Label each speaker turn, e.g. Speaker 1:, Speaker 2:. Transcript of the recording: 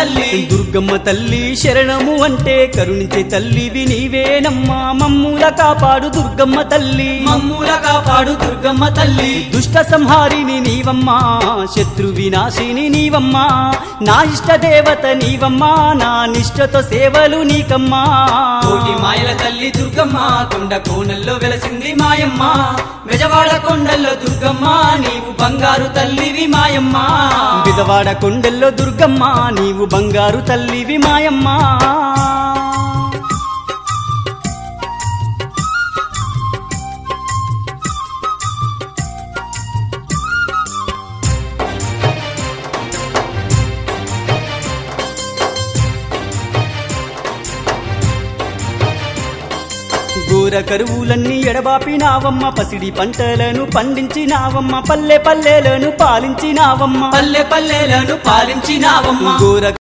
Speaker 1: తల్లి
Speaker 2: దుర్గమ్మ తల్లి శరణము అంటే కరుణించే తల్లివి నీవేనమ్మా మమ్ముల కాపాడు దుర్గమ్మ తల్లి
Speaker 1: మమ్ముల కాపాడు దుర్గమ్మ తల్లి
Speaker 2: దుష్ట సంహారిని నీవమ్మా శత్రు వినాశిని నీవమ్మా నా ఇష్ట దేవత నీవమ్మా నా నిష్ఠతో సేవలు నీకమ్మా
Speaker 1: కోటి మాయల తల్లి దుర్గమ్మ కొండ కోనల్లో వెలసింది మాయమ్మ బెజవాడ కొండల్లో దుర్గమ్మ నీవు బంగారు తల్లివి మాయమ్మ
Speaker 2: బెజవాడ కొండల్లో దుర్గమ్మ నీవు బంగారు తల్లివి మాయమ్మ ఘోర కరువులన్నీ ఎడబాపినావమ్మ పసిడి పంటలను పండించినావమ్మ పల్లె పల్లెలను పాలించినావమ్మ
Speaker 1: పల్లె పల్లెలను పాలించినావమ్మ
Speaker 2: ఘోర